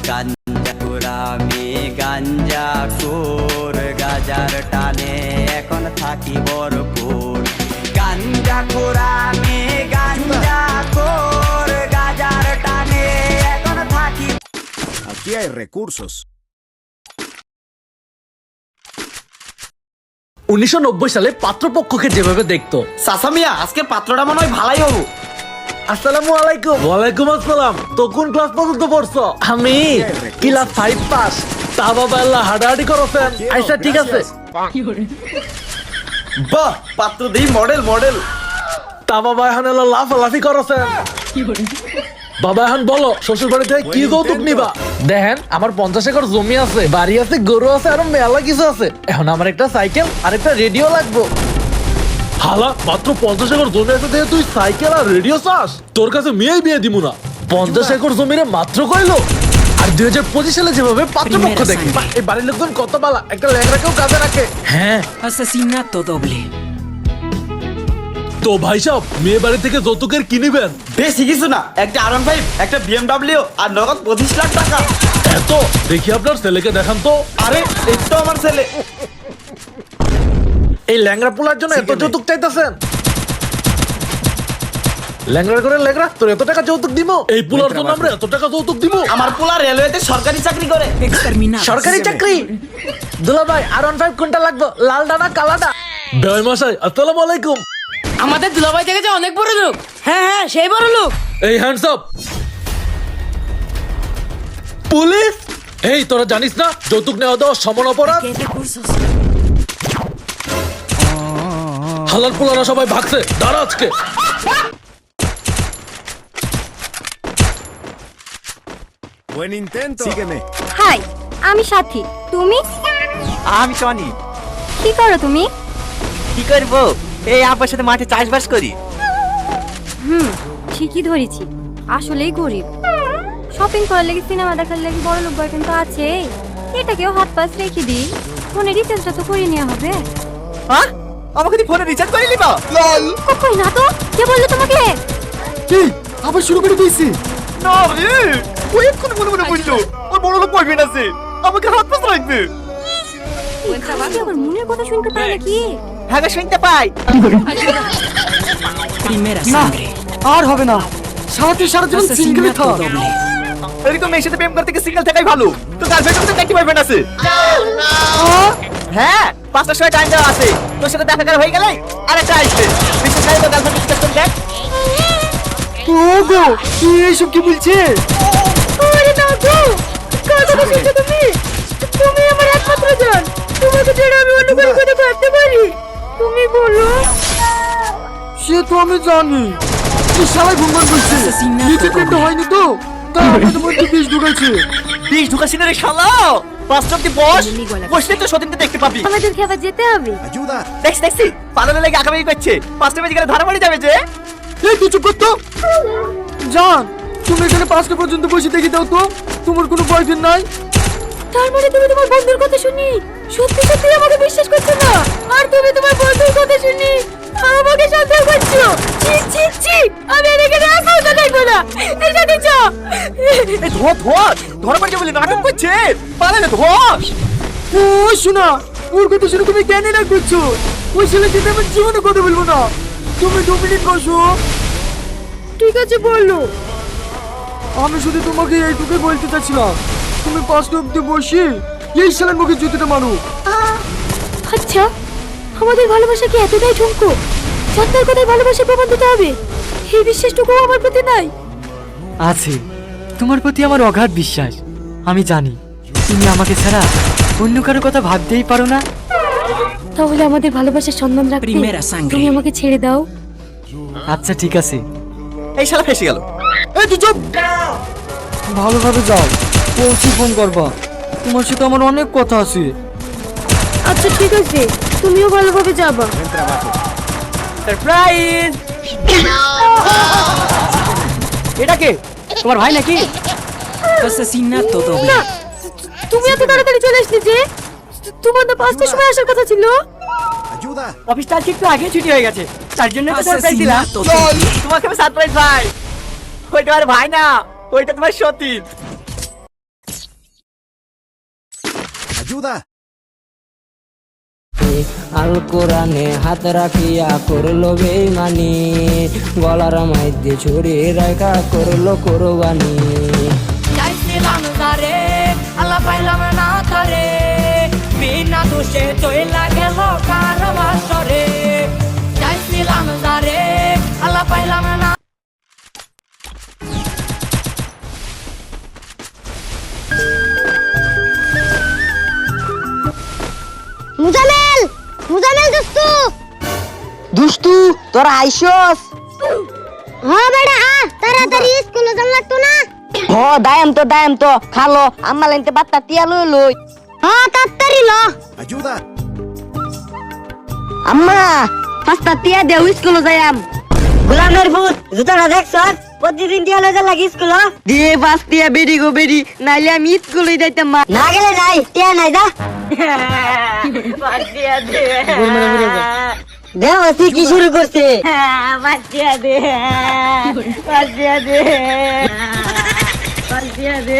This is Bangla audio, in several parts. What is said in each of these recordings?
গাঞ্জাখোরামি গাঞ্জাখোর গাজার টানে এখন থাকি ভরপুর। গাঞ্জাখোরামি গাঞ্জাখোর গাজার টানে এখন থাকি। Aquí hay recursos. 1990 সালে পাত্রপক্ষকে যেভাবে দেখতো। চাচা মিয়া আজকে পাত্রটা মনে হয় ভালাই হবো। আসসালামু আলাইকুম। ওয়ালাইকুম আসসালাম। তো কোন ক্লাস পর্যন্ত পড়ছো? আমি ক্লাস 5 পাস। তা বাবা আল্লাহ হাডাহাডি করছেন। আচ্ছা ঠিক আছে। বাহ পাত্র দেই মডেল মডেল। তা বাবা এখন এলো লাফালাফি করছেন। বাবা এখন বলো শ্বশুর বাড়ি থেকে কি যৌতুক নিবা? দেখেন আমার 50 একর জমি আছে, বাড়ি আছে, গরু আছে, আরো মেলা কিছু আছে। এখন আমার একটা সাইকেল আর একটা রেডিও লাগবে। হালা মাত্র 50 একর জমি আছে দেখে তুই সাইকেল আর রেডিও চাস? তোর কাছে মেয়েই বিয়ে দিব না। 50 একর জমিরে মাত্র কইলো। আর 2025 সালে যেভাবে পাত্রপক্ষ দেখে এই বাড়ির লোকজন কত বালা, একটা ল্যাংড়াকেও কাজে রাখে। হ্যাঁ Asesinato doble. তো ভাই সাহেব মেয়ে বাড়ি থেকে যৌতুকের কি নিবেন? বেশি কিছু না, একটা R15, একটা BMW আর নগদ 25 লাখ টাকা। এত দেখি আপনার ছেলেকে দেখান তো। আরে এই তো আমার ছেলে। এই ল্যাংড়া পোলার জন্য এত যৌতুক চাইতেছেন? ল্যাংড়া করে ল্যাংড়া তোর এত টাকা যৌতুক দিব? এই পোলার জন্য আমরা এত টাকা যৌতুক দিব? আমার পোলা রেলওয়েতে সরকারি চাকরি করে। Exterminado. সরকারি চাকরি? দুলা ভাই R15 কোনটা লাগবে, লালটা না কালাটা? বেয় মশাই আসসালামু আলাইকুম। আমাদের দুলাভাই থেকে যে অনেক বড় লোক। হ্যাঁ হ্যাঁ সেই বড় লোক। এই হ্যান্ডস আপ। পুলিশ এই তোরা জানিস না যৌতুক নেওয়া দেওয়া সমান অপরাধ? ¿Qué recursos? হালাল পোলারা সবাই ভাগছে, দাঁড়া আজকে। Buen intento. Sígueme. হাই, আমি সাথী। তুমি? আমি টনি। কি করো তুমি? কি করব? এই আপনার সাথে মাঠে চাষবাস করি। ঠিকই ধরেছি, আসলেই গরিব। শপিং করার লাগি, সিনেমা দেখার লাগি বড় লোক বয়ফ্রেন্ড তো আছেই। এটাকেও হাত পাশ রেখে দিই। ফোনে রিচার্জটা তো করে নেওয়া হবে। হ্যাঁ আমাকে তুই ফোনে রিচার্জ করে নিবা? লল কই না তো, কে বললো তোমাকে? কি আবার শুরু করে দিয়েছি? না রে ওই কোন মনে মনে বললো ওর বড় লোক বয়ফ্রেন্ড আছে, আমাকে হাত পাশ রাখবে। খালি আমার মনের কথা শুনতে পায় নাকি? হ্যাঁ শুনতে পাই। Primera sangre. আর হবে না, সারাটি সারা জীবন সিঙ্গেল Asesinato থাক। doble. এরকম মেয়ের সাথে প্রেম করতে গিয়ে সিঙ্গেল থাকাই ভালো। তো গার্লফ্রেন্ড তো একটি বয়ফ্রেন্ড আছে। হ্যাঁ 5টার সময় টাইম দেওয়া আছে, তোর সাথে দেখা করা হয়ে গেলে আর একটা আসবে। বিশেষ করে তো গার্লফ্রেন্ড রিকোয়েস্ট করে দেখ। ওগো কি এইসব কি বলছে? ওরে না গো, কার কথা শুনছো তুমি? তুমি আমার একমাত্র জান। তোমাকে ছেড়ে আমি অন্য কোনো কথা ভাবতে পারি? তুমি বলো। সে তো আমি জানি, কি শালা গুনগুন বলছে। নিচে পেটে হয়নি তো, তাই আমাদের মধ্যে বিষ ঢুকেছে। বিষ ঢুকাছি না রে শালা। পাঁচটা অব্দি বস, বসলে তো সতীনকে দেখতে পাবি। আমাদেরকে আবার যেতে হবে। Ayuda. দেখছি পালানো লেগে আঁকাবাকি করছে। 5টা বেজে গেলে ধরা পড়ে যাবে যে। এই তুই চুপ কর তো। জান তুমি এখানে 5টা পর্যন্ত বসে দেখি দাও তো, তোমার কোনো বয়ফ্রেন্ড নাই? তার মানে তুমি তোমার বন্ধুর কথা শুনি সত্যি সত্যি আমাকে বিশ্বাস করছো না? আর তুমি তোমার বন্ধুর কথা শুনি আমাকে সন্দেহ করছো? ছি ছি ছি, আমি এখানে আর কথা দেখবো না। এই সাথে চ। এই ধরা পড়ে যাবে বলে নাটক করছে। পালালে ধর। ও শোনা, ওর কথা শুনে তুমি জ্ঞানী না করছো। ওই ছেলে সাথে আমি জীবনে কথা বলবো না। তুমি 2 মিনিট বসো। ঠিক আছে বললো। আমি শুধু তোমাকে এইটুকুই বলতে চাচ্ছিলাম, তুমি 5টা অব্দি বসি এই ছেলের মুখে জুতোটা মারো। আচ্ছা আমাদের ভালোবাসা কি এতটাই ঠুনকো? সত্যার কথায় ভালোবাসা প্রমাণ দিতে হবে? এই বিশ্বাসটুকু আমার প্রতি নাই। আছে, তোমার প্রতি আমার অগাধ বিশ্বাস। আমি জানি তুমি আমাকে ছাড়া অন্য কারো কথা ভাবতেই পারো না। তাহলে আমাদের ভালোবাসার সম্মান রাখতে Primera sangre. তুমি আমাকে ছেড়ে দাও। আচ্ছা ঠিক আছে। এই শালা ফেসে গেল। এই তুই চুপ। ভালোভাবে যাও, পৌঁছে ফোন করবা। তোমার সাথে আমার অনেক কথা আছে। আচ্ছা ঠিক আছে, তুমিও ভালোভাবে যাবা। সারপ্রাইজ। এটা কে? তোমার ভাই নাকি? Asesinato doble. না, তুমি এত তাড়াতাড়ি চলে আসলে যে? তোমার তো 5টার সময় আসার কথা ছিল। Ayuda. অফিসটা আজকে একটু আগে ছুটি হয়ে গেছে, তার জন্য তো সারপ্রাইজ দিলাম। Asesinato doble. তোমাকে আমি সারপ্রাইজ ভাই। ওইটা আর ভাই না, ওইটা তোমার সতীন। Ayuda. আল কোরআনে হাত রাখিয়া করলো বেমানি, গলার মধ্যে ছুরি রেখা করলো কোরবানি। চাইছিলাম তারে আল্লাহ পাইলাম না তারে, বিনা দোষে চইলা গেল কার বাসরে। চাইছিলাম তারে আল্লাহ পাইলাম না। মুজামেল, মুজামেল দোস্তু। দুষ্টু তোরা আইসস? হ্যাঁ বেটা তাড়াতাড়ি স্কুলে যান লাগতো না। হ দায়াম তো খালো আম্মা লাইনতে বাত্তা তিয়া লই লই। হ্যাঁ তাড়াতাড়ি ল। Ayuda. আম্মা পাঁচটা তিয়া দেও স্কুলে যাইয়াম। গোলামের ভূত জুতাটা দেখছস? প্রতিদিন টিয়া লইতে লাগি স্কুলে। দিয়ে পাঁচ তিয়া বেরি গো বেরি, নাইলে আমি স্কুলে যাইতাম মা। না গেলে নাই, টিয়া নাই যা। দেও তুই কি শুরু করছে? বাচ্চা দে, বাচ্চা দে, বাচ্চা দে।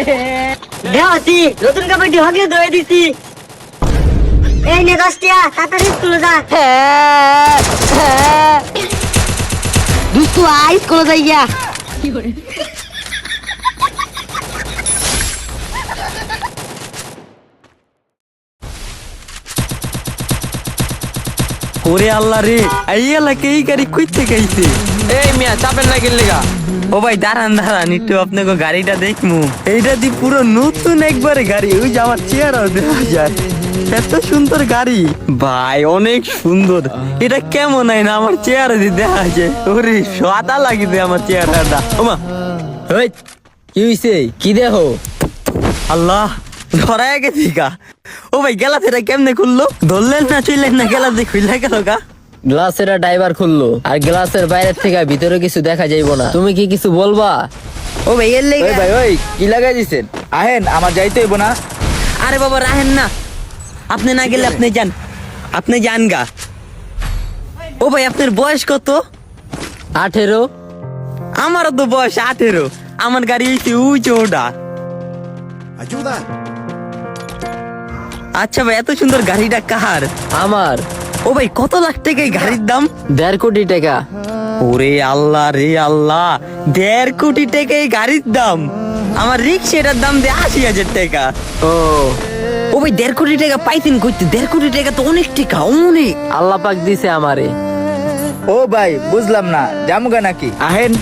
দেও তুই নতুন কাপড়টি হগলে ধুয়ে দিছি। এই নে 10 টিয়া, তাড়াতাড়ি স্কুলে যা। দুষ্টু আই স্কুলে যাইয়া। ওরে আল্লাহ রে, এই এলাকা এই গাড়ি কই থেকে আইছে? এই মিয়া চাপেন না গেলে গা। ও ভাই দাঁড়ান দাঁড়ান একটু আপনাকে গাড়িটা দেখমু। এইটা দি পুরো নতুন একবারে গাড়ি, ওই যে আমার চেহারাও দেখা যায়। এত সুন্দর গাড়ি ভাই, অনেক সুন্দর। এটা কেমন হয় না আমার চেহারা দিয়ে দেখা যায়? ওরে সাদা লাগিছে আমার চেহারাটা। ওমা ওই কি হইছে? কি দেখো? আল্লাহ ধরায় গেছি গা। ও ভাই গেলা সেটা কেমনে খুললো? ধরলেন না চইলেন না, গেলা দিয়ে খুললে গেল গা। গ্লাসের ড্রাইভার খুললো, আর গ্লাসের বাইরের থেকে ভিতরে কিছু দেখা যাইবো না। তুমি কি কিছু বলবা? ও ভাই এর লেগে ভাই ওই কি লাগাই দিছেন? আহেন, আমার যাইতে হইব না। আরে বাবা রাহেন না, আপনি না গেলে আপনি যান, আপনি যান গা। ও ভাই আপনার বয়স কত? 18। আমারও তো বয়স 18। আমার গাড়ি হইছে উঁচু ওটা। Ayuda. আচ্ছা ভাই এত সুন্দর গাড়িটা কার? আমার। ও ভাই কত লাখ টাকা এই গাড়ির দাম? 1.5 কোটি টাকা। ওরে আল্লাহ রে আল্লাহ, 1.5 কোটি টাকা এই গাড়ির দাম। আমার রিক্সাটার দাম দিয়ে 80,000 টাকা। ও ভাই 1.5 কোটি টাকা পাইতেন কইতে? 1.5 কোটি টাকা তো অনেক টাকা, অনেক। আল্লাহ পাক দিছে আমারে। ও ভাই বুঝলাম না, জামুগা নাকি? আহেন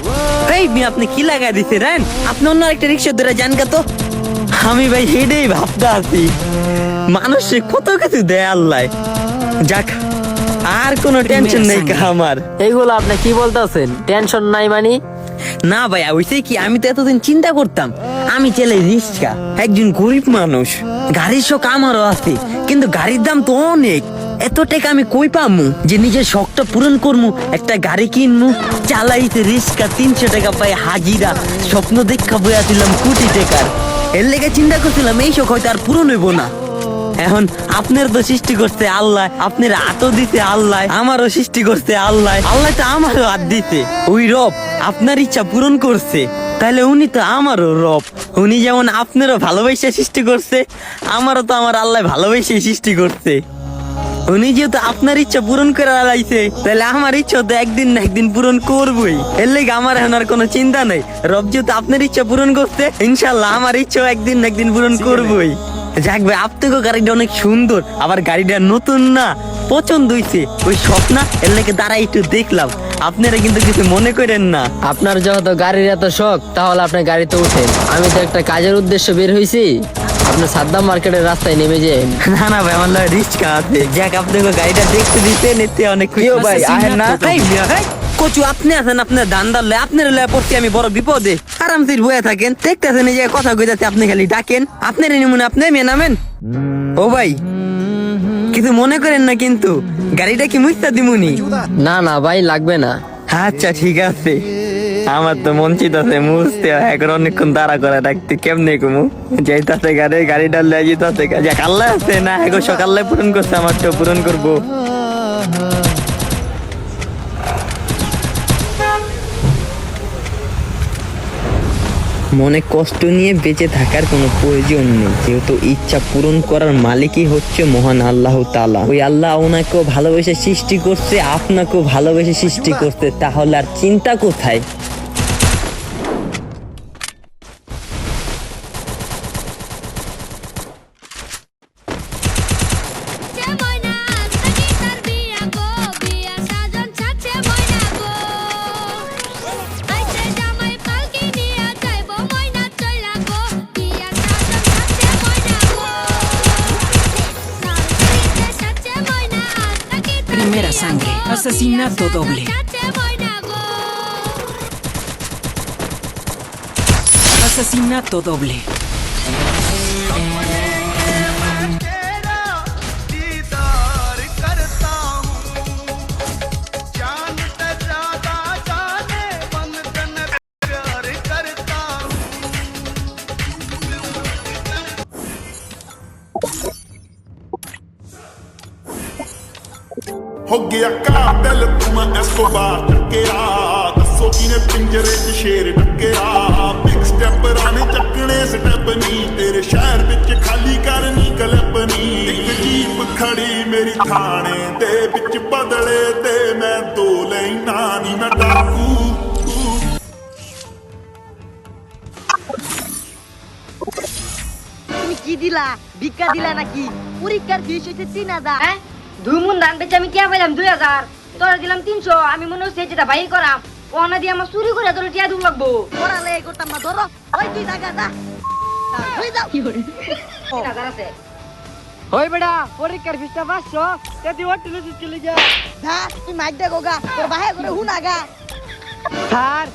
এই মেয়ে আপনি কি লাগাই দিছে রেন? আপনি অন্য একটা রিক্সা ধরে যান গা তো। আমি ভাই হেডেই ভাবতে আছি, মানুষে কত কিছু দেয় আল্লাহ। যাক আর কোনো টেনশন নেই কা আমার। এইগুলো আপনি কি বলতেছেন? টেনশন নাই মানে? না ভাই ওইসে কি, আমি তো এতদিন চিন্তা করতাম আমি চালাই রিক্সা, একজন গরিব মানুষ, গাড়ির শখ আমারও আছে, কিন্তু গাড়ির দাম তো অনেক। এত টাকা আমি কই পামু যে নিজের শখটা পূরণ করমু, একটা গাড়ি কিনমু? চালাইতে রিক্সা 300 টাকা পাই হাজিরা, স্বপ্ন দেখা বইয়া দিলাম কোটি টাকার। এর লেগে চিন্তা করছিলাম এই শখ হয়তো আর পূরণ হইব না। এখন আপনার তো সৃষ্টি করছে আল্লাহ, আপনার হাতও দিতে আল্লাহ, আমারও সৃষ্টি করছে আল্লাহ, আল্লাহ তো আমারও হাত দিতে। ওই রব আপনার ইচ্ছা পূরণ করছে, তাহলে উনি তো আমারও রব। উনি যেমন আপনারও ভালোবাসা সৃষ্টি করছে, আমারও তো আমার আল্লাহ ভালোবাসা সৃষ্টি করছে। উনি যেহেতু আপনার ইচ্ছা পূরণ করে আলাইছে, তাহলে আমার ইচ্ছা তো একদিন না একদিন পূরণ করবই। এর লেগে আমার এখন আর কোনো চিন্তা নেই। রব যেহেতু আপনার ইচ্ছা পূরণ করছে, ইনশাল্লাহ আমার ইচ্ছাও একদিন না একদিন পূরণ করবই। যাক ভাই আপনাকে গাড়িটা অনেক সুন্দর, আবার গাড়িটা নতুন না, পছন্দ হইছে। ওই স্বপ্ন এর লেগে দাঁড়াই একটু দেখলাম, আপনারা কিন্তু কিছু মনে করেন না। আপনার যেহেতু গাড়ির এত শখ, তাহলে আপনি গাড়িতে উঠেন। আমি তো একটা কাজের উদ্দেশ্যে বের হইছি, আপনি সাদ্দাম মার্কেটের রাস্তায় নেমে যান। না না ভাই আমার রিস্ক আছে। যাক আপনাকে গাড়িটা দেখতে দিতেন, এতে অনেক খুশি। ভাই আহেন না। কচু আপনি আছেন, আপনার ধান্দার লয়, আপনার লয় পড়ছি আমি বড় বিপদে। আরামসে বয়ে থাকেন, দেখতেছেন এই যে কথা কইতাছে, আপনি খালি ডাকেন, আপনার নিমুন আপনি মেয়ে নামেন। ও ভাই কিছু মনে করেন না কিন্তু, গাড়িটা কি মুস্তা দিমুনি? না না ভাই লাগবে না। আচ্ছা ঠিক আছে, আমার তো মন চিতাছে মুছতে, এখন অনেকক্ষণ দাঁড়া করে রাখতে, কেমনে কমু যাইতাছে গাড়িটা লয়ে যেতেছে। যাক আল্লাহ আছে না, এখন সকালে পূরণ করছে, আমার তো পূরণ করবো। মনে কষ্ট নিয়ে বেঁচে থাকার কোনো প্রয়োজন নেই, যেহেতু ইচ্ছা পূরণ করার মালিকই হচ্ছে মহান আল্লাহ তাআলা। ওই আল্লাহ ওনাকেও ভালোবেসে সৃষ্টি করছে, আপনাকেও ভালোবেসে সৃষ্টি করছে, তাহলে আর চিন্তা কোথায়? Primera sangre. Asesinato doble. Asesinato doble. हो गया काबिल तुम एस्कोबार टकरा दसो किने पिंजरे च शेर टकरा बिग स्टेप राने चकने स्टेप नी तेरे शहर विच खाली करनी कलपनी एक जीप खड़ी मेरी थाने दे विच बदले ते मैं दो लेना नी मैं डाकू তুমি কি দিলা? ভিক্ষা দিলা নাকি? পরীক্ষার ফিস হইছে 3000। দুই মন ধান বেচে আমি টিয়া পাইলাম 2000, তোরা দিলাম 300। আমি মনে হচ্ছে যেটা বাইর করাম ওনা দিয়ে আমার চুরি করে তোর টিয়া দূর লাগবো। পড়ালে এই করতাম না, ধরো ওই কি জায়গা যা হই যাও কি করে 3000 আছে। ওই বেটা পরীক্ষার ফিসটা 500 তেদি হোটেলে চলে যা। যা তুই মাইক দে গোগা, তোর বাহে করে হুনাগা। স্যার